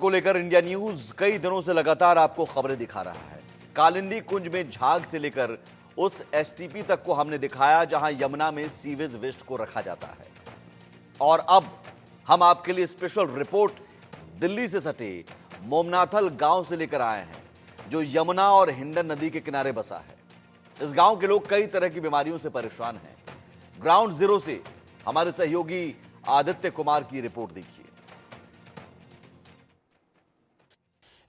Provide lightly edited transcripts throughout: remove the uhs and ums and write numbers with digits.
को लेकर India news कई दिनों से लगातार आपको खबरें दिखा रहा है। कालिंदी कुंज में झाग से लेकर उस एसटीपी तक को हमने दिखाया जहां यमुना में सीवेज वेस्ट को रखा जाता है। और अब हम आपके लिए स्पेशल रिपोर्ट दिल्ली से सटे मोमनाथल गांव से लेकर आए हैं, जो यमुना और हिंडन नदी के किनारे बसा है। इस गांव के लोग कई तरह की बीमारियों से परेशान हैं। ग्राउंड जीरो से हमारे सहयोगी आदित्य कुमार की रिपोर्ट देखिए।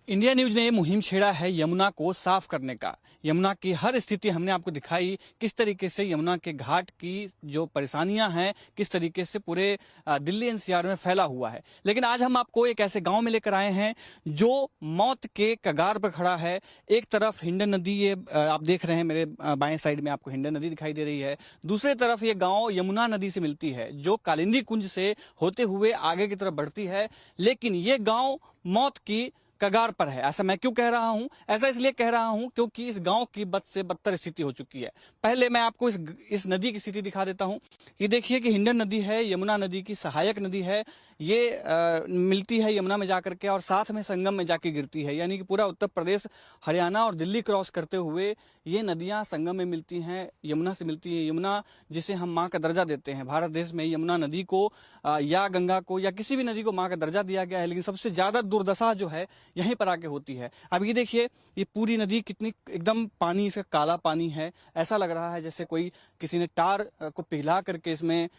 इंडिया न्यूज ने मुहिम छेड़ा है यमुना को साफ करने का। यमुना की हर स्थिति हमने आपको दिखाई, किस तरीके से यमुना के घाट की जो परेशानियां हैं, किस तरीके से पूरे दिल्ली एनसीआर में फैला हुआ है। लेकिन आज हम आपको एक ऐसे गांव में लेकर आए हैं जो मौत के कगार पर खड़ा है। एक तरफ हिंडन नदी, ये आप देख रहे हैं मेरे बाएं साइड में आपको हिंडन नदी दिखाई दे रही है। दूसरी तरफ ये गाँव यमुना नदी से मिलती है, जो कालिंदी कुंज से होते हुए आगे की तरफ बढ़ती है। लेकिन ये गाँव मौत की कगार पर है। ऐसा मैं क्यों कह रहा हूं? ऐसा इसलिए कह रहा हूं क्योंकि इस गांव की बद से बदतर स्थिति हो चुकी है। पहले मैं आपको इस नदी की स्थिति दिखा देता हूं। ये देखिए कि हिंडन नदी है, यमुना नदी की सहायक नदी है। ये मिलती है यमुना में जाकर के और साथ में संगम में जाके गिरती है। यानी कि पूरा उत्तर प्रदेश, हरियाणा और दिल्ली क्रॉस करते हुए ये नदियां संगम में मिलती हैं, यमुना से मिलती है। यमुना जिसे हम माँ का दर्जा देते हैं, भारत देश में यमुना नदी को या गंगा को या किसी भी नदी को माँ का दर्जा दिया गया है। लेकिन सबसे ज्यादा दुर्दशा जो है यहीं पर आके होती है। अब ये देखिए, ये पूरी नदी कितनी एकदम पानी, इसका काला पानी है। ऐसा लग रहा है जैसे कोई किसी ने टार को पिघला करके इसमें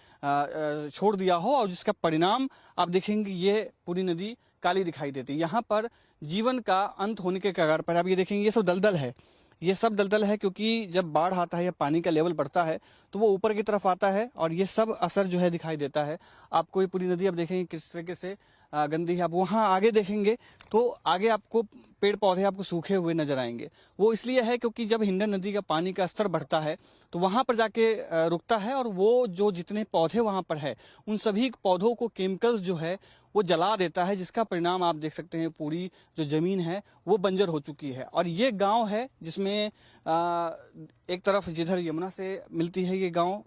छोड़ दिया हो, और जिसका परिणाम आप देखेंगे ये पूरी नदी काली दिखाई देती है। यहाँ पर जीवन का अंत होने के कगार पर। आप ये देखेंगे, ये सब दलदल है। ये सब दलदल है क्योंकि जब बाढ़ आता है या पानी का लेवल बढ़ता है तो वो ऊपर की तरफ आता है और ये सब असर जो है दिखाई देता है आपको। ये पूरी नदी आप देखेंगे किस तरीके से गंदी है। आप वहाँ आगे देखेंगे तो आगे आपको पेड़ पौधे आपको सूखे हुए नजर आएंगे। वो इसलिए है क्योंकि जब हिंडन नदी का पानी का स्तर बढ़ता है तो वहाँ पर जाके रुकता है, और वो जो जितने पौधे वहाँ पर है उन सभी पौधों को केमिकल्स जो है वो जला देता है, जिसका परिणाम आप देख सकते हैं पूरी जो जमीन है वो बंजर हो चुकी है। और ये गांव है जिसमें एक तरफ जिधर यमुना से मिलती है ये गांव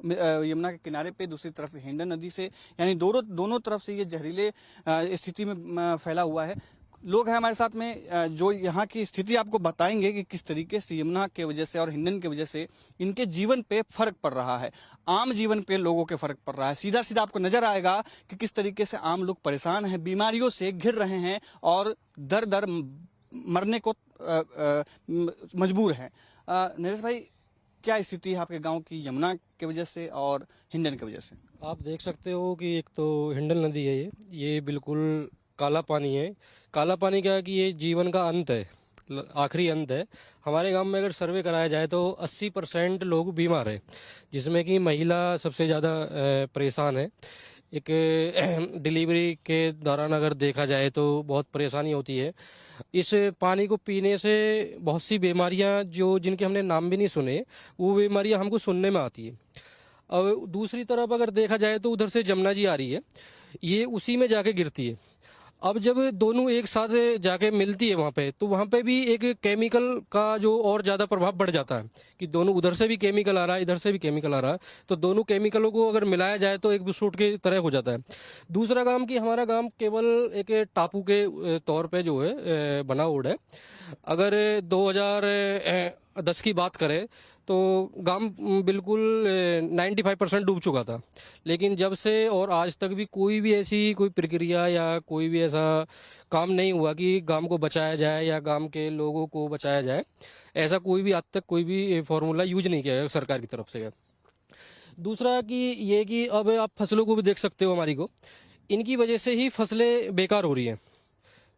यमुना के किनारे पे, दूसरी तरफ हिंडन नदी से, यानी दोनों तरफ से ये जहरीले स्थिति में फैला हुआ है। लोग हैं हमारे साथ में जो यहाँ की स्थिति आपको बताएंगे कि किस तरीके से यमुना के वजह से और हिंडन की वजह से इनके जीवन पे फर्क पड़ रहा है, आम जीवन पे लोगों के फर्क पड़ रहा है। सीधा सीधा आपको नजर आएगा कि किस तरीके से आम लोग परेशान हैं, बीमारियों से घिर रहे हैं और दर दर मरने को मजबूर हैं। नरेश भाई, क्या स्थिति है आपके गाँव की यमुना की वजह से और हिंडन की वजह से? आप देख सकते हो कि एक तो हिंडन नदी है, ये बिल्कुल काला पानी है। काला पानी क्या है कि ये जीवन का अंत है, आखिरी अंत है। हमारे गांव में अगर सर्वे कराया जाए तो 80% लोग बीमार है, जिसमें कि महिला सबसे ज़्यादा परेशान है। एक डिलीवरी के दौरान अगर देखा जाए तो बहुत परेशानी होती है। इस पानी को पीने से बहुत सी बीमारियां जो जिनके हमने नाम भी नहीं सुने, वो बीमारियां हमको सुनने में आती है। अब दूसरी तरफ अगर देखा जाए तो उधर से जमुना जी आ रही है, ये उसी में जाके गिरती है। अब जब दोनों एक साथ जाके मिलती है वहाँ पे, तो वहाँ पे भी एक केमिकल का जो और ज़्यादा प्रभाव बढ़ जाता है कि दोनों, उधर से भी केमिकल आ रहा है, इधर से भी केमिकल आ रहा है, तो दोनों केमिकलों को अगर मिलाया जाए तो एक बिस्कुट की तरह हो जाता है। दूसरा काम कि हमारा गांव केवल एक टापू के तौर पे जो है बना हुआ है। अगर 2010 की बात करें तो गांव बिल्कुल 95% डूब चुका था। लेकिन जब से और आज तक भी कोई भी ऐसी कोई प्रक्रिया या कोई भी ऐसा काम नहीं हुआ कि गांव को बचाया जाए या गांव के लोगों को बचाया जाए। ऐसा कोई भी आज तक कोई भी फॉर्मूला यूज नहीं किया है सरकार की तरफ से। दूसरा कि ये कि अब आप फसलों को भी देख सकते हो, हमारी को इनकी वजह से ही फसलें बेकार हो रही हैं।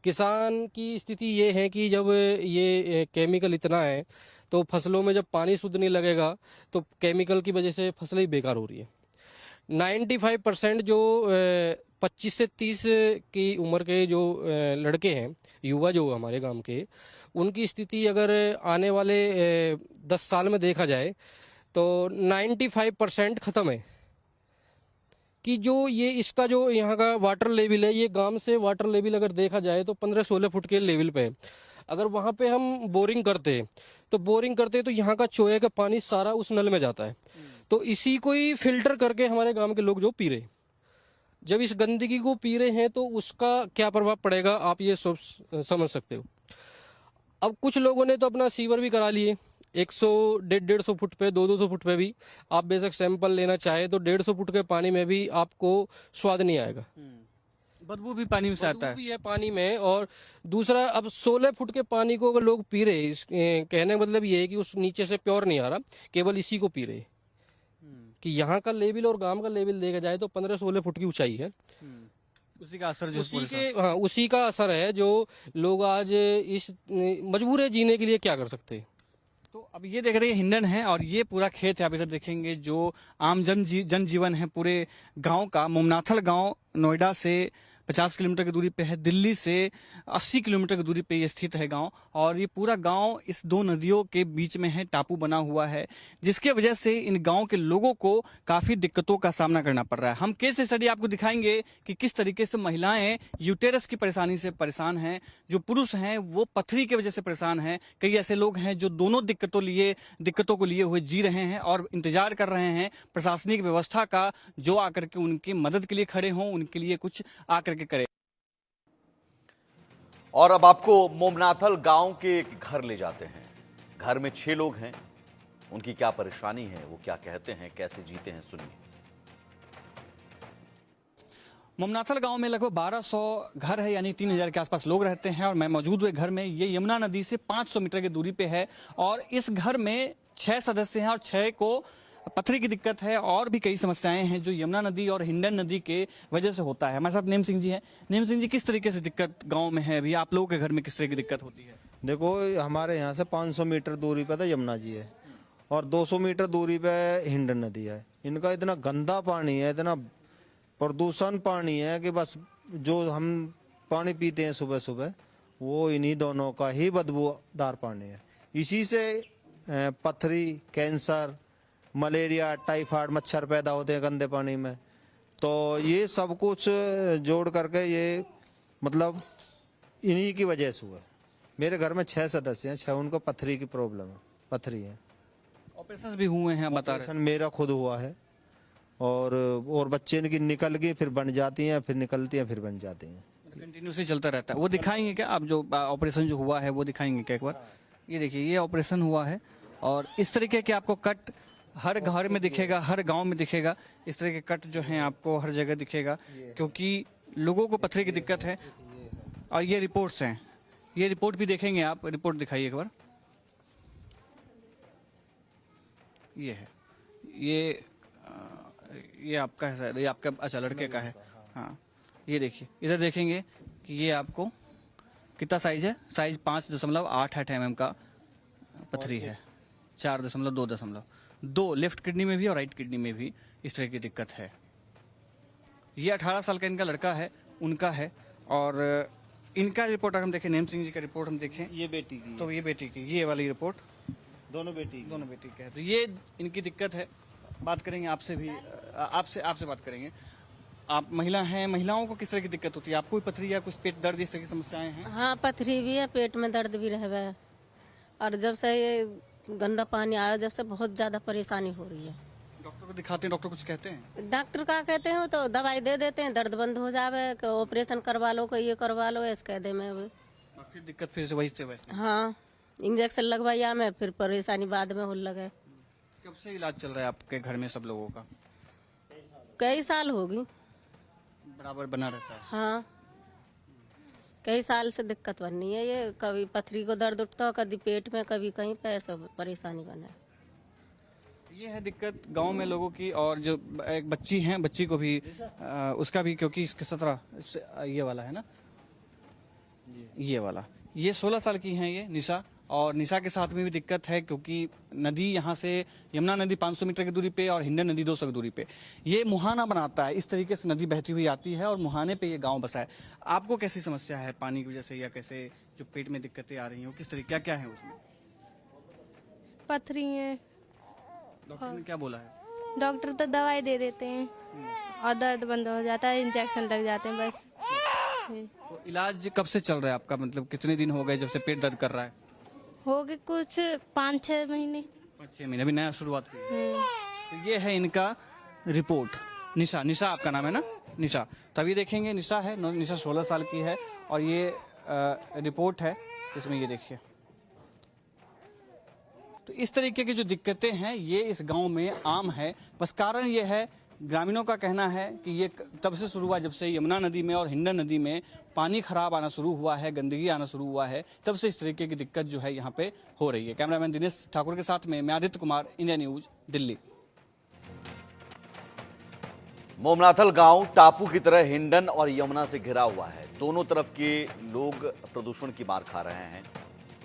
किसान की स्थिति ये है कि जब ये केमिकल इतना है तो फसलों में जब पानी शुद्ध नहीं लगेगा तो केमिकल की वजह से फसलें ही बेकार हो रही है। 95% जो 25 से 30 की उम्र के जो लड़के हैं, युवा जो हमारे गांव के, उनकी स्थिति अगर आने वाले 10 साल में देखा जाए तो 95% खत्म है। कि जो ये इसका जो यहाँ का वाटर लेवल है, ये गांव से वाटर लेवल अगर देखा जाए तो 15-16 फुट के लेवल पे है। अगर वहाँ पे हम बोरिंग करते तो यहाँ का चोए का पानी सारा उस नल में जाता है। तो इसी को ही फिल्टर करके हमारे गांव के लोग जो पी रहे, जब इस गंदगी को पी रहे हैं तो उसका क्या प्रभाव पड़ेगा आप ये सब समझ सकते हो। अब कुछ लोगों ने तो अपना सीवर भी करा लिए 100 150 फुट पे 200 फुट पे भी आप बेशक सैंपल लेना चाहे तो 150 फुट के पानी में भी आपको स्वाद नहीं आएगा, बदबू भी पानी में से आता बदबू है। भी है पानी में। और दूसरा अब 16 फुट के पानी को अगर लोग पी रहे कहने का मतलब ये है कि उस नीचे से प्योर नहीं आ रहा, केवल इसी को पी रहे कि यहाँ का लेवल और गांव का लेवल देखा जाए तो 15-16 फुट की ऊंचाई है। उसी का असर जो उसी के हाँ उसी का असर है जो लोग आज इस मजबूर है जीने के लिए क्या कर सकते हैं। तो अब ये देख रहे हैं हिंडन है और ये पूरा खेत है। आप इधर देखेंगे जो आम जनजीवन है पूरे गांव का। मोमनाथल गांव नोएडा से 50 किलोमीटर की दूरी पे है, दिल्ली से 80 किलोमीटर की दूरी पे ये स्थित है गांव। और ये पूरा गांव इस दो नदियों के बीच में है, टापू बना हुआ है, जिसके वजह से इन गांव के लोगों को काफी दिक्कतों का सामना करना पड़ रहा है। हम केस स्टडी आपको दिखाएंगे कि किस तरीके से महिलाएं यूटेरस की परेशानी से परेशान हैं, जो पुरुष हैं वो पथरी की वजह से परेशान हैं। कई ऐसे लोग हैं जो दोनों दिक्कतों को लिए हुए जी रहे हैं और इंतजार कर रहे हैं प्रशासनिक व्यवस्था का, जो आकर के उनकी मदद के लिए खड़े हों, उनके लिए कुछ आकर के करे। और अब आपको मोमनाथल गांव के एक घर ले जाते हैं। घर में 6 लोग हैं। उनकी क्या परेशानी है, वो क्या कहते हैं, कैसे जीते हैं, सुनिए। मोमनाथल गांव में लगभग 1200 घर है, यानी 3000 के आसपास लोग रहते हैं। और मैं मौजूद हुए घर में, ये यमुना नदी से 500 मीटर की दूरी पे है। और इस घर में 6 सदस्य हैं और 6 को पथरी की दिक्कत है और भी कई समस्याएं हैं जो यमुना नदी और हिंडन नदी के वजह से होता है। हमारे साथ नेम सिंह जी हैं। नेम सिंह जी, किस तरीके से दिक्कत गांव में है अभी? आप लोगों के घर में किस तरह की दिक्कत होती है? देखो, हमारे यहाँ से 500 मीटर दूरी पे तो यमुना जी है और 200 मीटर दूरी पे हिंडन नदी है। इनका इतना गंदा पानी है, इतना प्रदूषण पानी है कि बस जो हम पानी पीते हैं सुबह सुबह वो इन्हीं दोनों का ही बदबूदार पानी है। इसी से पथरी, कैंसर, मलेरिया, टाइफाइड मच्छर पैदा होते हैं गंदे पानी में। तो ये सब कुछ जोड़ करके ये मतलब इन्हीं की वजह से हुआ। मेरे घर में 6 सदस्य हैं, 6 उनको पथरी की प्रॉब्लम है, पथरी है। ऑपरेशन भी हुए हैं बता रहे? ऑपरेशन मेरा खुद हुआ है और बच्चे इनकी निकल गई, फिर बन जाती हैं, फिर निकलती हैं, फिर बन जाती हैं। कंटिन्यूसली चलता रहता है। वो दिखाएंगे क्या आप, जो ऑपरेशन जो हुआ है वो दिखाएंगे क्या एक बार? ये देखिए, ये ऑपरेशन हुआ है और इस तरीके के आपको कट हर घर में दिखेगा, हर गांव में दिखेगा। इस तरह के कट जो हैं आपको हर जगह दिखेगा, क्योंकि लोगों को पथरी की दिक्कत है। और ये रिपोर्ट्स हैं, ये रिपोर्ट भी देखेंगे आप। रिपोर्ट दिखाइए एक बार। ये है, ये आपका है, ये आपका, अच्छा लड़के का है। हाँ, ये देखिए, इधर देखेंगे कि ये आपको कितना साइज है? साइज 5.8 mm का पथरी है। 4.2 लेफ्ट किडनी में भी और राइट किडनी में भी इस तरह की दिक्कत है। ये 18 साल का इनका लड़का है, उनका है। और इनका रिपोर्ट अगर हम देखें, नेम सिंह जी का रिपोर्ट हम देखें, ये बेटी की, तो ये बेटी की, ये वाली रिपोर्ट दोनों बेटी का है। तो ये इनकी दिक्कत है। बात करेंगे आपसे भी, आपसे बात करेंगे। आप महिला हैं, महिलाओं को किस तरह की दिक्कत होती है? आपको भी पथरी या कुछ पेट दर्द इस तरह की समस्याएं हैं? हाँ, पथरी भी है, पेट में दर्द भी रहता है। और जब से ये गंदा पानी आया, जब से बहुत ज्यादा परेशानी हो रही है। डॉक्टर को दिखाते हैं, डॉक्टर कुछ कहते हैं? डॉक्टर का कहते हैं तो दवाई दे देते हैं, दर्द बंद हो जावे, ऑपरेशन करवा लो, ये करवा लो, ऐसे कह दे में। फिर दिक्कत फिर से वही से वैसे? हाँ, इंजेक्शन लगवाया में, फिर परेशानी बाद में हो लगे। कब से इलाज चल रहा है आपके घर में सब लोगों का? कई साल होगी, बराबर बना रहता है? हाँ, कई साल से दिक्कत बनी है। ये कभी पथरी को दर्द उठता, कभी पेट में, कभी कहीं पे, ऐसा परेशानी बना। ये है दिक्कत गांव में लोगों की। और जो एक बच्ची है, बच्ची को भी उसका भी, क्योंकि इसके 17 ये वाला है ना, ये वाला, ये 16 साल की है, ये निशा। और निशा के साथ में भी दिक्कत है, क्योंकि नदी यहाँ से यमुना नदी 500 मीटर की दूरी पे और हिंडन नदी 200 की दूरी पे ये मुहाना बनाता है। इस तरीके से नदी बहती हुई आती है और मुहाने पे ये गांव बसा है। आपको कैसी समस्या है पानी की वजह से, या कैसे जो पेट में दिक्कतें आ रही हैं, किस तरीके, क्या क्या है उसमें? पथरी है। डॉक्टर ने क्या बोला है? डॉक्टर तो दवाई दे देते हैं और दर्द बंद हो जाता है, इंजेक्शन लग जाते हैं बस। तो इलाज कब से चल रहा है आपका? मतलब कितने दिन हो गए जब से पेट दर्द कर रहा है? हो गए कुछ 5-6 महीने। 5-6 महीने, अभी नया शुरुआत हुई है। तो ये है इनका रिपोर्ट। निशा आपका नाम है ना? निशा। तभी देखेंगे निशा है, निशा 16 साल की है और ये रिपोर्ट है इसमें ये देखिए। तो इस तरीके की जो दिक्कतें हैं ये इस गांव में आम है। बस कारण ये है, ग्रामीणों का कहना है कि ये तब से शुरू हुआ जब से यमुना नदी में और हिंडन नदी में पानी खराब आना शुरू हुआ है, गंदगी आना शुरू हुआ है, तब से इस तरीके की दिक्कत जो है यहाँ पे हो रही है। कैमरामैन दिनेश ठाकुर के साथ में मैं आदित्य कुमार, इंडिया न्यूज, दिल्ली। मोमनाथल गांव टापू की तरह हिंडन और यमुना से घिरा हुआ है। दोनों तरफ के लोग प्रदूषण की मार खा रहे हैं।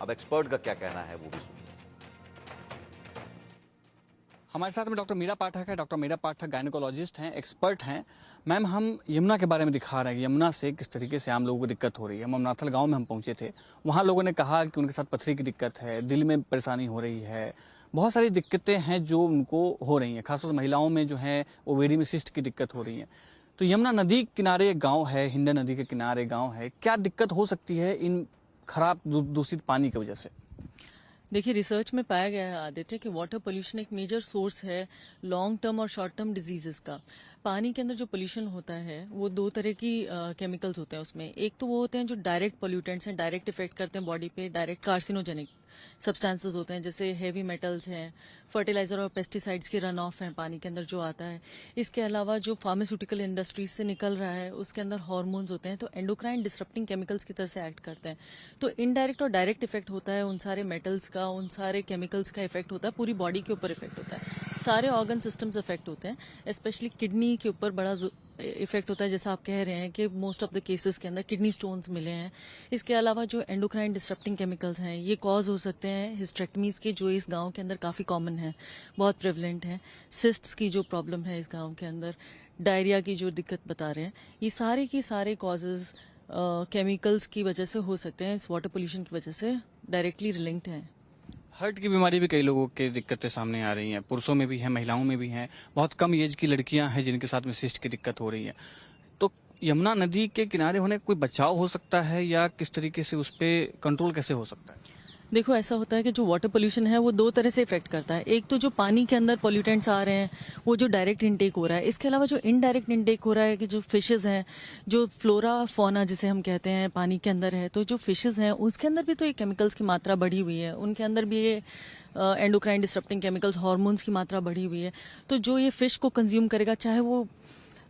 अब एक्सपर्ट का क्या कहना है वो भी सुनिए। हमारे साथ में डॉक्टर मीरा पाठक है। डॉक्टर मीरा पाठक गायनेकोलॉजिस्ट हैं, एक्सपर्ट हैं। मैम, हम यमुना के बारे में दिखा रहे हैं कि यमुना से किस तरीके से आम लोगों को दिक्कत हो रही है। मोमनाथल गांव में हम पहुंचे थे, वहाँ लोगों ने कहा कि उनके साथ पथरी की दिक्कत है, दिल में परेशानी हो रही है, बहुत सारी दिक्कतें हैं जो उनको हो रही हैं। खासतौर से महिलाओं में जो है ओवेरी में सिस्ट की दिक्कत हो रही है। तो यमुना नदी किनारे गाँव है, हिंडन नदी के किनारे गाँव है, क्या दिक्कत हो सकती है इन खराब दूषित पानी की वजह से? देखिए, रिसर्च में पाया गया है आदित्य कि वाटर पोल्यूशन एक मेजर सोर्स है लॉन्ग टर्म और शॉर्ट टर्म डिजीजेस का। पानी के अंदर जो पोल्यूशन होता है वो दो तरह की केमिकल्स होते हैं उसमें। एक तो वो होते हैं जो डायरेक्ट पोल्यूटेंट्स हैं, डायरेक्ट इफेक्ट करते हैं बॉडी पे, डायरेक्ट कार्सिनोजेनिक सब्सटेंसेस होते हैं, जैसे हेवी मेटल्स हैं, फर्टिलाइजर और पेस्टिसाइड्स की रन ऑफ है पानी के अंदर जो आता है। इसके अलावा जो फार्मास्यूटिकल इंडस्ट्रीज से निकल रहा है उसके अंदर हार्मोन्स होते हैं, तो एंडोक्राइन डिसरप्टिंग केमिकल्स की तरह से एक्ट करते हैं। तो इनडायरेक्ट और डायरेक्ट इफेक्ट होता है उन सारे मेटल्स का, उन सारे केमिकल्स का इफेक्ट होता है, पूरी बॉडी के ऊपर इफेक्ट होता है, सारे ऑर्गन सिस्टम्स इफेक्ट होते हैं। स्पेशली किडनी के ऊपर बड़ा इफेक्ट होता है, जैसा आप कह रहे हैं कि मोस्ट ऑफ द केसेस के अंदर किडनी स्टोन्स मिले हैं। इसके अलावा जो एंडोक्राइन डिसरप्टिंग केमिकल्स हैं ये कॉज हो सकते हैं हिस्टेक्टमीज के, जो इस गांव के अंदर काफ़ी कॉमन है, बहुत प्रेवलेंट है। सिस्ट्स की जो प्रॉब्लम है इस गांव के अंदर, डायरिया की जो दिक्कत बता रहे हैं, ये सारे के सारे कॉजेज केमिकल्स की वजह से हो सकते हैं, इस वाटर पोल्यूशन की वजह से डायरेक्टली लिंक्ड हैं। हार्ट की बीमारी भी कई लोगों के दिक्कतें सामने आ रही हैं, पुरुषों में भी है, महिलाओं में भी हैं। बहुत कम एज की लड़कियां हैं जिनके साथ में सिस्ट की दिक्कत हो रही है। तो यमुना नदी के किनारे होने का कोई बचाव हो सकता है या किस तरीके से उस पर कंट्रोल कैसे हो सकता है? देखो, ऐसा होता है कि जो वाटर पोल्यूशन है वो दो तरह से इफेक्ट करता है। एक तो जो पानी के अंदर पोल्यूटेंट्स आ रहे हैं वो जो डायरेक्ट इनटेक हो रहा है, इसके अलावा जो इनडायरेक्ट इनटेक हो रहा है कि जो फिशेज हैं, जो फ्लोरा फौना जिसे हम कहते हैं पानी के अंदर है, तो जो फिशेज हैं उसके अंदर भी तो ये केमिकल्स की मात्रा बढ़ी हुई है, उनके अंदर भी ये एंडोक्राइन डिसरप्टिंग केमिकल्स, हार्मोन्स की मात्रा बढ़ी हुई है। तो जो ये फिश को कंज्यूम करेगा, चाहे वो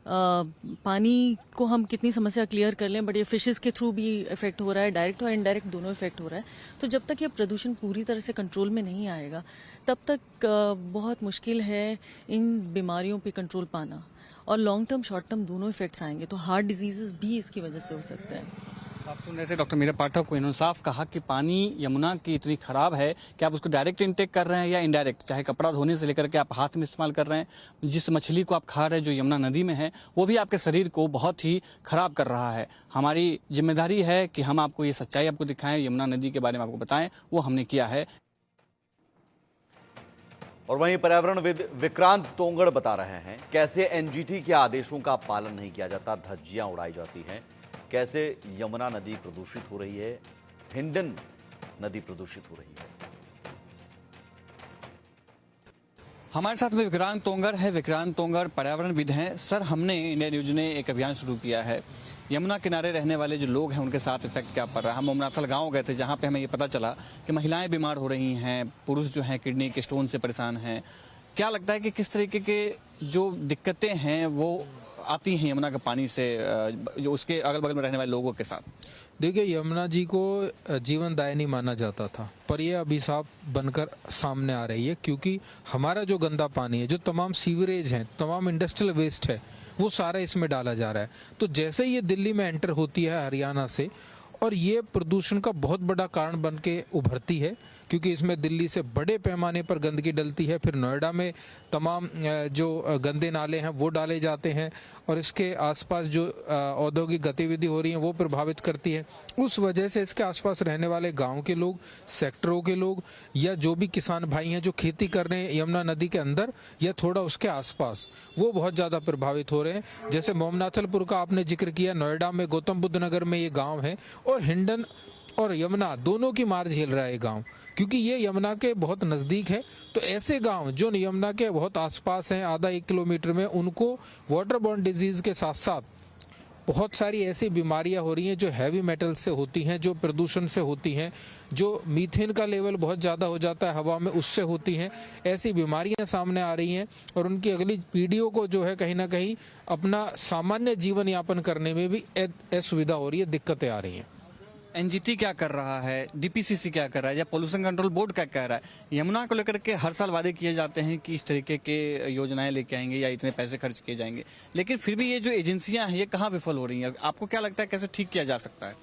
पानी को हम कितनी समस्या क्लियर कर लें, बट ये फिशेस के थ्रू भी इफेक्ट हो रहा है, डायरेक्ट और इनडायरेक्ट दोनों इफेक्ट हो रहा है। तो जब तक ये प्रदूषण पूरी तरह से कंट्रोल में नहीं आएगा तब तक बहुत मुश्किल है इन बीमारियों पे कंट्रोल पाना, और लॉन्ग टर्म शॉर्ट टर्म दोनों इफेक्ट्स आएंगे। तो हार्ट डिजीजेस भी इसकी वजह से हो सकते हैं। आप सुन रहे थे डॉक्टर मीरा पाठक को। इन्होंने साफ कहा कि पानी यमुना की इतनी खराब है कि आप उसको डायरेक्ट इंटेक कर रहे हैं या इनडायरेक्ट, चाहे कपड़ा धोने से लेकर के आप हाथ में इस्तेमाल कर रहे हैं, जिस मछली को आप खा रहे हैं जो यमुना नदी में है वो भी आपके शरीर को बहुत ही खराब कर रहा है। हमारी जिम्मेदारी है कि हम आपको ये सच्चाई आपको दिखाएं, यमुना नदी के बारे में आपको बताएं, वो हमने किया है। और वहीं पर्यावरणविद विक्रांत तोंगड़ बता रहे हैं कैसे एनजीटी के आदेशों का पालन नहीं किया जाता, धज्जियां उड़ाई जाती हैं, कैसे यमुना नदी प्रदूषित हो रही है, हिंडन नदी प्रदूषित हो रही है। हमारे साथ में विक्रांत तोंगड़ है। विक्रांत तोंगड़ पर्यावरणविद हैं। सर, हमने इंडिया न्यूज ने एक अभियान शुरू किया है, यमुना किनारे रहने वाले जो लोग हैं उनके साथ इफेक्ट क्या पड़ रहा है। हम मोमनाथल गांव गए थे जहां पे हमें ये पता चला कि महिलाएं बीमार हो रही हैं, पुरुष जो हैं किडनी के स्टोन से परेशान हैं। क्या लगता है कि किस तरीके के जो दिक्कतें हैं वो आती हैं यमुना के पानी से, जो उसके अगल बगल में रहने वाले लोगों के साथ? देखिए, यमुना जी को जीवनदायिनी माना जाता था, पर यह अभिशाप बनकर सामने आ रही है, क्योंकि हमारा जो गंदा पानी है, जो तमाम सीवरेज हैं, तमाम इंडस्ट्रियल वेस्ट है, वो सारा इसमें डाला जा रहा है। तो जैसे ये दिल्ली में एंटर होती है हरियाणा से, और ये प्रदूषण का बहुत बड़ा कारण बन के उभरती है, क्योंकि इसमें दिल्ली से बड़े पैमाने पर गंदगी डलती है। फिर नोएडा में तमाम जो गंदे नाले हैं वो डाले जाते हैं, और इसके आसपास जो औद्योगिक गतिविधि हो रही है वो प्रभावित करती है। उस वजह से इसके आसपास रहने वाले गांव के लोग, सेक्टरों के लोग, या जो भी किसान भाई हैं जो खेती कर रहे हैं यमुना नदी के अंदर या थोड़ा उसके आसपास, वो बहुत ज़्यादा प्रभावित हो रहे हैं। जैसे मोमनाथलपुर का आपने जिक्र किया, नोएडा में गौतम बुद्ध नगर में ये गाँव है, और हिंडन और यमुना दोनों की मार झेल रहा है गांव, क्योंकि ये यमुना के बहुत नज़दीक है। तो ऐसे गांव जो यमुना के बहुत आसपास हैं, आधा 1 किलोमीटर में, उनको वाटर बॉर्न डिजीज़ के साथ साथ बहुत सारी ऐसी बीमारियां हो रही हैं जो हैवी मेटल से होती हैं, जो प्रदूषण से होती हैं, जो मीथेन का लेवल बहुत ज़्यादा हो जाता है हवा में, उससे होती हैं। ऐसी बीमारियां सामने आ रही हैं और उनकी अगली पीढ़ियों को जो है कहीं ना कहीं अपना सामान्य जीवन यापन करने में भी असुविधा हो रही है, दिक्कतें आ रही हैं। एनजीटी क्या कर रहा है, डीपीसीसी क्या कर रहा है, या पोल्यूशन कंट्रोल बोर्ड क्या कह रहा है? यमुना को लेकर के हर साल वादे किए जाते हैं कि इस तरीके के योजनाएं लेके आएंगे या इतने पैसे खर्च किए जाएंगे, लेकिन फिर भी ये जो एजेंसियां हैं ये कहाँ विफल हो रही हैं? आपको क्या लगता है कैसे ठीक किया जा सकता है?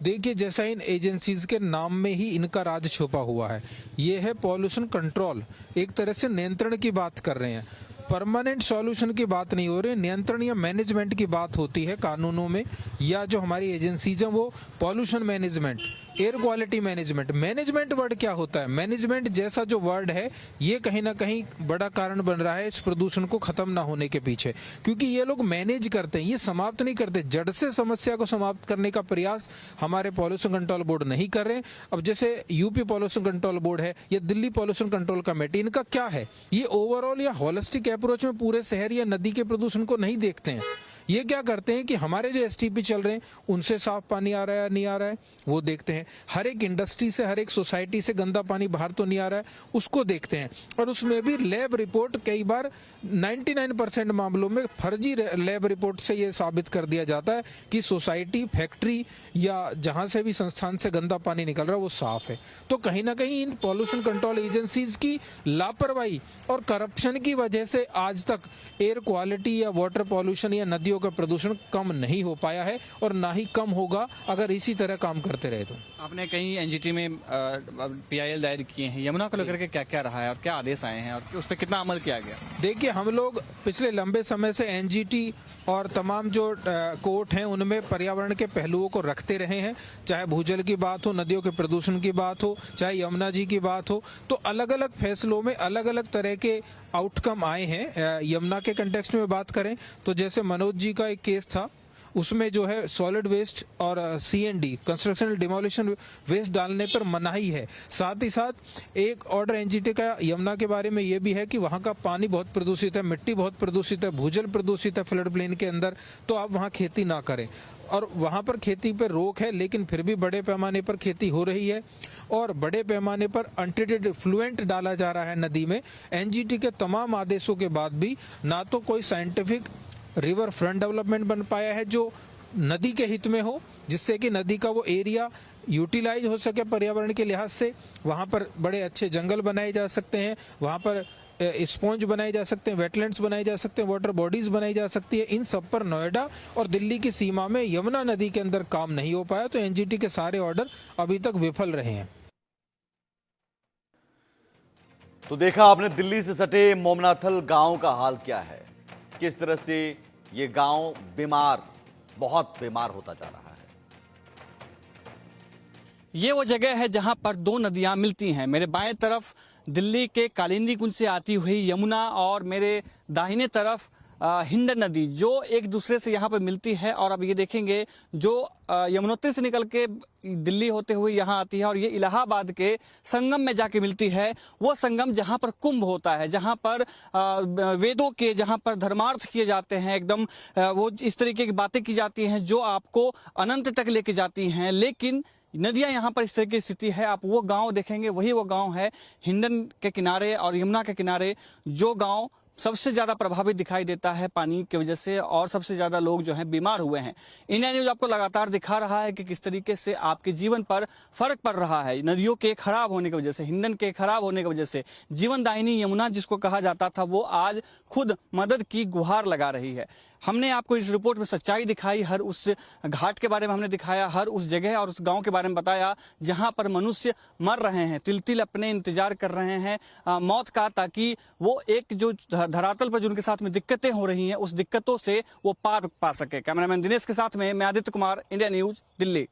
देखिए, जैसा इन एजेंसीज के नाम में ही इनका राज छुपा हुआ है। ये है पॉल्यूशन कंट्रोल, एक तरह से नियंत्रण की बात कर रहे हैं। परमानेंट सॉल्यूशन की बात नहीं हो रही, नियंत्रण या मैनेजमेंट की बात होती है कानूनों में, या जो हमारी एजेंसीज हैं वो pollution management, air quality management. Management word क्या होता है? मैनेजमेंट जैसा जो वर्ड है ये कहीं ना कहीं बड़ा कारण बन रहा है इस प्रदूषण को खत्म ना होने के पीछे, क्योंकि ये लोग मैनेज करते हैं, ये समाप्त नहीं करते। जड़ से समस्या को समाप्त करने का प्रयास हमारे पॉल्यूशन कंट्रोल बोर्ड नहीं कर रहे। अब जैसे यूपी पॉल्यूशन कंट्रोल बोर्ड है या दिल्ली पॉल्यूशन कंट्रोल कमेटी, इनका क्या है? ये ओवरऑल या होलिस्टिक अप्रोच में पूरे शहर या नदी के प्रदूषण को नहीं देखते हैं। ये क्या करते हैं कि हमारे जो एसटीपी चल रहे हैं उनसे साफ पानी आ रहा है नहीं आ रहा है वो देखते हैं, हर एक इंडस्ट्री से, हर एक सोसाइटी से गंदा पानी बाहर तो नहीं आ रहा है उसको देखते हैं। और उसमें भी लैब रिपोर्ट कई बार 99% मामलों में फर्जी लैब रिपोर्ट से ये साबित कर दिया जाता है कि सोसाइटी, फैक्ट्री या जहाँ से भी संस्थान से गंदा पानी निकल रहा है वो साफ है। तो कहीं ना कहीं इन पॉल्यूशन कंट्रोल एजेंसीज की लापरवाही और करप्शन की वजह से आज तक एयर क्वालिटी या वाटर पॉल्यूशन या नदियों का प्रदूषण कम नहीं हो पाया है और ना ही कम होगा अगर इसी तरह काम करते रहे तो। आपने कहीं एनजीटी में पीआईएल दायर किए हैं, यमुना को लेकर के क्या क्या रहा है और क्या आदेश आए हैं और उस पर कितना अमल किया गया? देखिए, हम लोग पिछले लंबे समय से एनजीटी और तमाम जो कोर्ट हैं उनमें पर्यावरण के पहलुओं को रखते रहे हैं, चाहे भूजल की बात हो, नदियों के प्रदूषण की बात हो, चाहे यमुना जी की बात हो। तो अलग अलग फैसलों में अलग अलग तरह के आउटकम आए हैं। यमुना के कंटेक्स्ट में बात करें तो जैसे मनोज जी का एक केस था, उसमें जो है सॉलिड वेस्ट और सीएनडी, कंस्ट्रक्शनल डिमोलिशन वेस्ट डालने पर मनाही है। साथ ही साथ एक ऑर्डर एनजीटी का यमुना के बारे में ये भी है कि वहाँ का पानी बहुत प्रदूषित है, मिट्टी बहुत प्रदूषित है, भूजल प्रदूषित है फ्लड प्लेन के अंदर, तो आप वहाँ खेती ना करें। और वहाँ पर खेती पर रोक है, लेकिन फिर भी बड़े पैमाने पर खेती हो रही है और बड़े पैमाने पर अनट्रीटेड फ्लुएंट डाला जा रहा है नदी में। एनजीटी के तमाम आदेशों के बाद भी ना तो कोई साइंटिफिक रिवर फ्रंट डेवलपमेंट बन पाया है जो नदी के हित में हो, जिससे कि नदी का वो एरिया यूटिलाइज हो सके पर्यावरण के लिहाज से। वहाँ पर बड़े अच्छे जंगल बनाए जा सकते हैं, वहाँ पर स्पॉन्ज बनाए जा सकते हैं, वेटलैंड्स बनाए जा सकते हैं, वाटर बॉडीज बनाई जा सकती है। इन सब पर नोएडा और दिल्ली की सीमा में यमुना नदी के अंदर काम नहीं हो पाया, तो एनजीटी के सारे ऑर्डर अभी तक विफल रहे हैं। तो देखा आपने दिल्ली से सटे मोमनाथल गांव का हाल क्या है, किस तरह से ये गांव बहुत बीमार होता जा रहा है। ये वो जगह है जहां पर दो नदियां मिलती हैं। मेरे बाएं तरफ दिल्ली के कालिंदी कुंज से आती हुई यमुना और मेरे दाहिने तरफ हिंडन नदी, जो एक दूसरे से यहाँ पर मिलती है। और अब ये देखेंगे जो यमुनोत्री से निकल के दिल्ली होते हुए यहाँ आती है और ये इलाहाबाद के संगम में जाके मिलती है। वो संगम जहाँ पर कुंभ होता है, जहाँ पर वेदों के, जहाँ पर धर्मार्थ किए जाते हैं, एकदम वो इस तरीके की बातें की जाती हैं जो आपको अनंत तक लेके जाती हैं। लेकिन नदियां यहाँ पर इस तरह की स्थिति है। आप वो गांव देखेंगे, वही वो गांव है हिंडन के किनारे और यमुना के किनारे, जो गांव सबसे ज्यादा प्रभावित दिखाई देता है पानी की वजह से, और सबसे ज्यादा लोग जो हैं बीमार हुए हैं। इंडिया न्यूज आपको लगातार दिखा रहा है कि किस तरीके से आपके जीवन पर फर्क पड़ रहा है नदियों के खराब होने की वजह से, हिंडन के खराब होने की वजह से। जीवन दायिनी यमुना जिसको कहा जाता था, वो आज खुद मदद की गुहार लगा रही है। हमने आपको इस रिपोर्ट में सच्चाई दिखाई, हर उस घाट के बारे में हमने दिखाया, हर उस जगह और उस गांव के बारे में बताया जहां पर मनुष्य मर रहे हैं, तिल तिल अपने इंतजार कर रहे हैं मौत का, ताकि वो एक जो धरातल पर जो उनके साथ में दिक्कतें हो रही हैं उस दिक्कतों से वो पार पा सके। कैमरामैन दिनेश के साथ में मैं आदित्य कुमार, इंडिया न्यूज, दिल्ली।